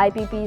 IPP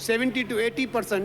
70 to 80%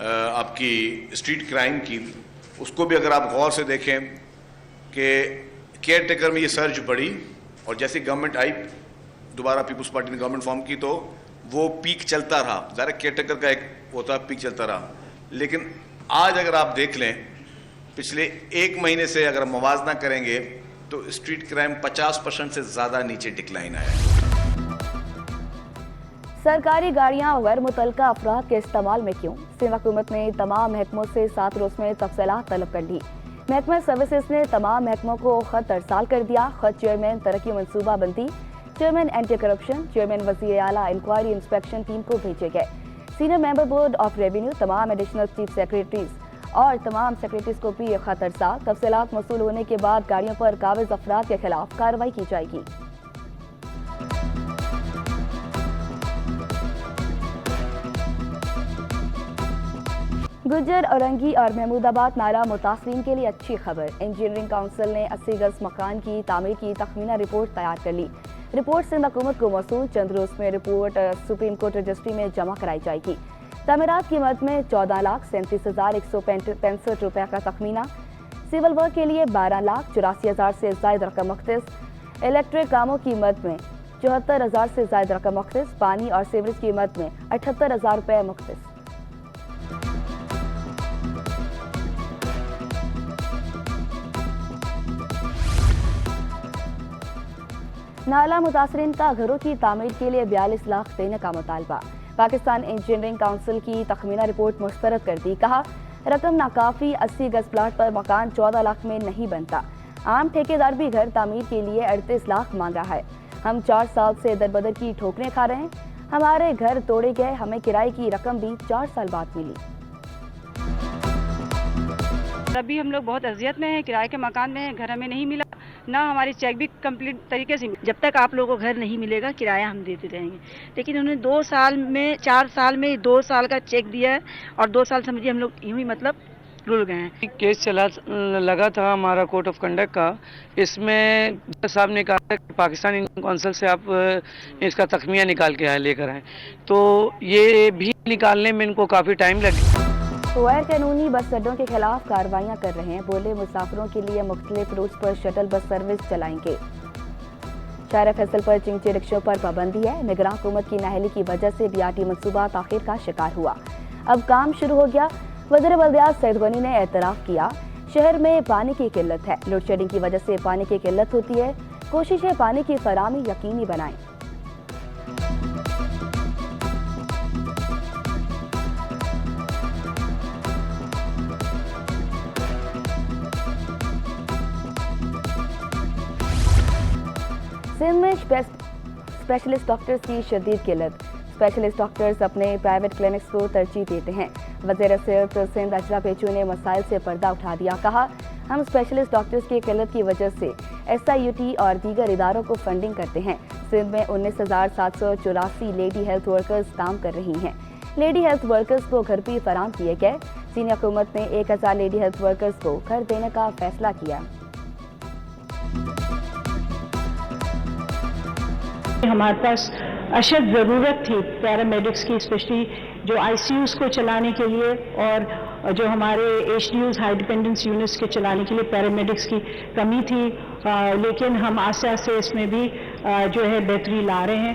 آپ کی street crime کی، اس کو بھی اگر آپ غور سے دیکھیں کہ کیئر ٹیکر میں یہ سرج بڑھی، اور جیسے گورنمنٹ آئی، دوبارہ پیپلز پارٹی نے گورنمنٹ فارم کی، تو وہ پیک چلتا رہا. ظاہر کیئر ٹیکر کا ایک ہوتا ہے پیک چلتا رہا. لیکن آج اگر آپ دیکھ لیں پچھلے ایک مہینے سے اگر موازنہ کریں گے تو اسٹریٹ کرائم 50% سے زیادہ نیچے ڈکلائن آیا ہے. سرکاری گاڑیاں غیر متعلقہ افراد کے استعمال میں کیوں؟ سندھ حکومت نے تمام محکموں سے 7 روز میں تفصیلات طلب کر لی. محکمہ سروسز نے تمام محکموں کو خط ارسال کر دیا. خط چیئرمین ترقی منصوبہ بندی، چیئرمین اینٹی کرپشن، چیئرمین وزیر اعلیٰ انکوائری انسپیکشن ٹیم کو بھیجے گئے. Senior member board of revenue, تمام ایڈیشنل چیف سیکریٹریز اور تمام سیکریٹریز کو بھی خط ارسال. تفصیلات موصول ہونے کے بعد گاڑیوں پر قابض افراد کے خلاف کارروائی کی جائے گی. گجر، اورنگی اور محمود آباد نالہ متاثرین کے لیے اچھی خبر. انجینئرنگ کونسل نے 80 گز مکان کی تعمیر کی تخمینہ رپورٹ تیار کر لی. رپورٹ سندھ حکومت کو موصول. چند روز میں رپورٹ سپریم کورٹ رجسٹری میں جمع کرائی جائے گی. تعمیرات کی مد میں 14,37,165 روپے کا تخمینہ. سول ورک کے لیے 12,84,000 سے زائد رقم مختص. الیکٹرک کاموں کی مد میں 74,000 سے زائد رقم مختص. پانی اور سیوریج کی مد میں 78,000 روپے مختص. نالہ متاثرین کا گھروں کی تعمیر کے لیے 42 لاکھ دینے کا مطالبہ. پاکستان انجینئرنگ کونسل کی تخمینہ رپورٹ مسترد کر دی. کہا رقم ناکافی، 80 گز پلاٹ پر مکان 14 لاکھ میں نہیں بنتا. عام ٹھیکیدار بھی گھر تعمیر کے لیے 38 لاکھ مانگ رہا ہے. ہم 4 سال سے در بدر کی ٹھوکریں کھا رہے ہیں. ہمارے گھر توڑے گئے، ہمیں کرائے کی رقم بھی 4 سال بعد ملی. ابھی ہم لوگ بہت اذیت میں ہیں، کرائے کے مکان میں ہیں، گھر ہمیں نہیں ملا، نہ ہماری چیک بھی کمپلیٹ طریقے سے. جب تک آپ لوگوں کو گھر نہیں ملے گا کرایہ ہم دیتے رہیں گے. لیکن انہوں نے 2 سال میں 4 سال میں 2 سال کا چیک دیا ہے، اور 2 سال سمجھیے ہم لوگ یوں ہی مطلب رل گئے ہیں. کیس لگا تھا ہمارا کوڈ آف کنڈکٹ کا. اس میں جج صاحب نے کہا کہ پاکستان انجینئرنگ کونسل سے آپ اس کا تخمینہ نکال کے لے کر آئیں، تو یہ بھی نکالنے میں ان کو کافی ٹائم لگا. غیر قانونی بس اڈوں کے خلاف کارروائیاں کر رہے ہیں. بولے مسافروں کے لیے مختلف روٹس پر شٹل بس سروس چلائیں گے. شارع فیصل پر چنگچی رکشوں پر پابندی ہے. نگراں حکومت کی نااہلی کی وجہ سے BRT منصوبہ تاخیر کا شکار ہوا. اب کام شروع ہو گیا. وزیر بلدیات سعید غنی نے اعتراف کیا شہر میں پانی کی قلت ہے. لوڈ شیڈنگ کی وجہ سے پانی کی قلت ہوتی ہے. کوشش ہے پانی کی فراہمی یقینی بنائیں. سندھ میں اسپیشلسٹ ڈاکٹرز کی شدید قلت. اسپیشلسٹ ڈاکٹرز اپنے پرائیویٹ کلینکس کو ترجیح دیتے ہیں. وزیر صحت سندھ اجرا پیچو نے مسائل سے پردہ اٹھا دیا. کہا ہم اسپیشلسٹ ڈاکٹرز کی قلت کی وجہ سے SIUT اور دیگر اداروں کو فنڈنگ کرتے ہیں. سندھ میں 19,784 لیڈی ہیلتھ ورکرز کام کر رہی ہیں. لیڈی ہیلتھ ورکرز کو گھر بھی فراہم کیے گئے. سینئر حکومت نے 1,000 لیڈی ہیلتھ ورکرز کو گھر دینے کا فیصلہ کیا. ہمارے پاس اشد ضرورت تھی پیرامیڈکس کی، اسپیشلی جو ICUs کو چلانے کے لیے، اور جو ہمارے HDUs ہائی ڈیپینڈنس یونٹس کے چلانے کے لیے پیرامیڈکس کی کمی تھی. لیکن ہم آہستہ آہستہ اس میں بھی جو ہے بہتری لا رہے ہیں.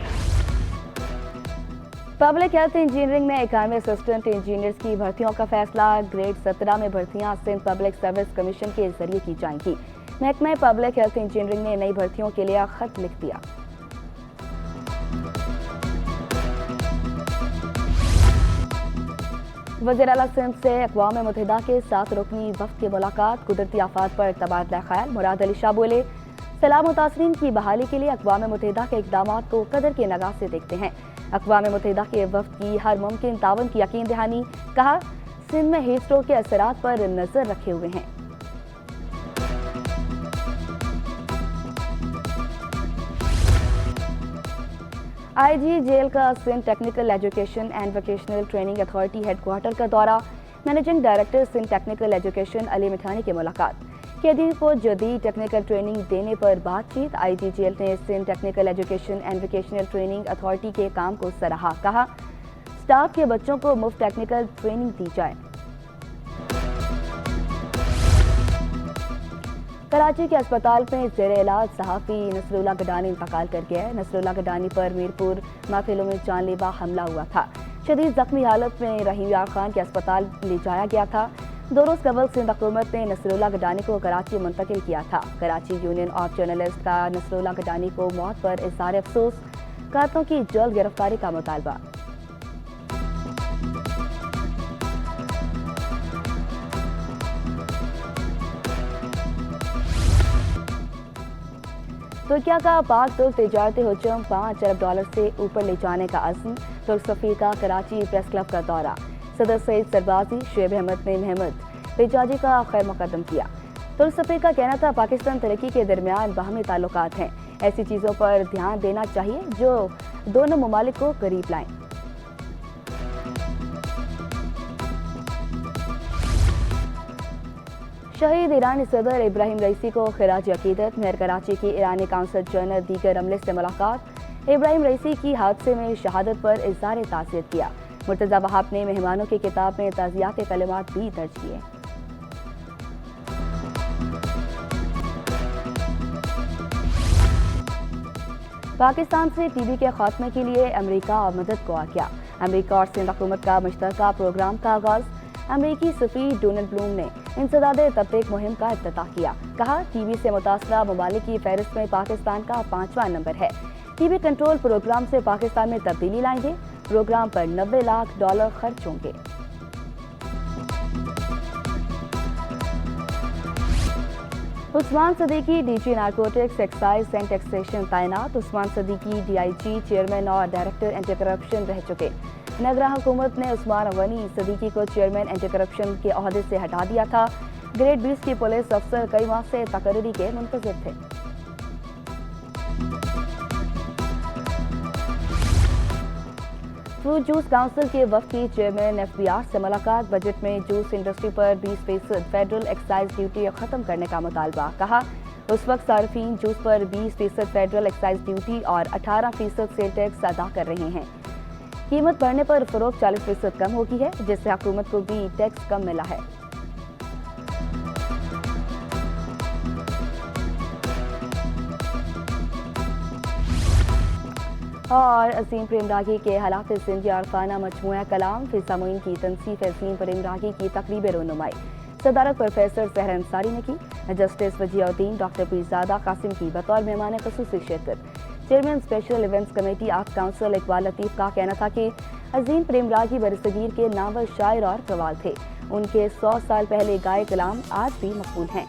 پبلک ہیلتھ انجینئرنگ میں 91 اسسٹنٹ انجینئرز کی بھرتیوں کا فیصلہ. گریڈ 17 میں بھرتیاں سندھ پبلک سروس کمیشن کے ذریعے کی جائیں گی. محکمہ پبلک ہیلتھ انجینئرنگ نے نئی بھرتیوں کے لیے خط لکھ دیا. وزیر اعلیٰ سندھ سے اقوام متحدہ کے 7 رکنی وفد کی ملاقات. قدرتی آفات پر تبادلہ خیال. مراد علی شاہ بولے سیلاب متاثرین کی بحالی کے لیے اقوام متحدہ کے اقدامات کو قدر کی نگاہ سے دیکھتے ہیں. اقوام متحدہ کے وفد کی ہر ممکن تعاون کی یقین دہانی. کہا سندھ میں ہیٹ اسٹروک کے اثرات پر نظر رکھے ہوئے ہیں. IG جیل کا Sindh technical education and vocational training authority headquarter کا دورہ. Managing director Sindh technical education Ali Mithani کی ملاقات. قیدیوں کو جدید ٹیکنیکل ٹریننگ دینے پر بات چیت. IG جیل نے Sindh technical education and vocational training authority کے کام کو سراہا. کہا اسٹاف کے بچوں کو مفت ٹیکنیکل ٹریننگ دی جائے۔ کراچی کے اسپتال میں زیر علاج صحافی نصر اللہ گڈانی انتقال کر گیا ہے۔ نصر اللہ گڈانی پر میرپور محفلوں میں جان لیوا حملہ ہوا تھا۔ شدید زخمی حالت میں رحیم یار خان کے اسپتال لے جایا گیا تھا۔ 2 روز قبل سندھ حکومت نے نصر اللہ گڈانی کو کراچی منتقل کیا تھا۔ کراچی یونین آف جرنلسٹ کا نصر اللہ گڈانی کو موت پر اظہار افسوس، قاتلوں کی جلد گرفتاری کا مطالبہ۔ ترکیہ کا پاک ترک تجارتی حجم $5 ارب سے اوپر لے جانے کا عزم۔ ترک سفیر کا کراچی پریس کلب کا دورہ۔ صدر سعید سربازی، شعیب احمد نے محمد حجاجی کا خیر مقدم کیا۔ ترک سفیر کا کہنا تھا پاکستان ترکی کے درمیان باہمی تعلقات ہیں، ایسی چیزوں پر دھیان دینا چاہیے جو دونوں ممالک کو قریب لائیں۔ شہید ایرانی صدر ابراہیم رئیسی کو خراج عقیدت۔ میئر کراچی کی ایرانی کونسل جنرل دیگر عملے سے ملاقات۔ ابراہیم رئیسی کی حادثے میں شہادت پر اظہار تعزیت کیا۔ مرتضی وہاب نے مہمانوں کی کتاب میں تعزیتی کلمات بھی درج کیے۔ پاکستان سے ٹی بی کے خاتمے کے لیے امریکہ مدد کو آ گیا۔ امریکہ اور سندھ حکومت کا مشترکہ پروگرام کا آغاز۔ امریکی سفیر ڈونلڈ بلوم نے انسداد تبلیغ مہم کا افتتاح کیا۔ کہا ٹی بی سے متاثرہ ممالک کی فہرست میں پاکستان کا 5واں نمبر ہے۔ ٹی بی کنٹرول پروگرام سے پاکستان میں تبدیلی لائیں گے۔ پروگرام پر $90 لاکھ خرچ ہوں گے۔ Usman Siddiqui D G narcotics excise and taxation تعینات۔ Usman Siddiqui D I G, chairman اور ڈائریکٹر اینٹی کرپشن رہ چکے۔ نگراں حکومت نے عثمان غنی صدیقی کو چیئرمین اینٹی کرپشن کے عہدے سے ہٹا دیا تھا۔ گریڈ 20 کی پولیس افسر کئی ماہ سے تقرری کے منتظر تھے۔ فروٹ جوس کونسل کے وفد کی چیئرمین ایف بی آر سے ملاقات۔ بجٹ میں جوس انڈسٹری پر 20% فیڈرل ایکسائز ڈیوٹی ختم کرنے کا مطالبہ۔ کہا اس وقت صارفین جوس پر 20% فیڈرل ایکسائز ڈیوٹی اور 18% سیل ٹیکس ادا کر رہے ہیں۔ قیمت بڑھنے پر فروخت 40% کم ہوگی ہے، جس سے حکومت کو بھی ٹیکس کم ملا ہے۔ اور عظیم پریم راگی کے حالات زندگی عارفانہ مجموعہ کلام فی سامعین کی تنصیف عظیم پریم راگی کی تقریب رونمائی صدارت پروفیسر سحر انصاری نے کی۔ جسٹس وجیہ الدین ڈاکٹر پیرزادہ قاسم کی بطور مہمان خصوصی شرکت۔ Chairman special events committee art council Iqbal Latif کا کہنا تھا کہ عظیم پریم راگی برصغیر کے ناول شاعر اور قوال تھے۔ ان کے 100 سال پہلے گائے کلام آج بھی مقبول ہیں۔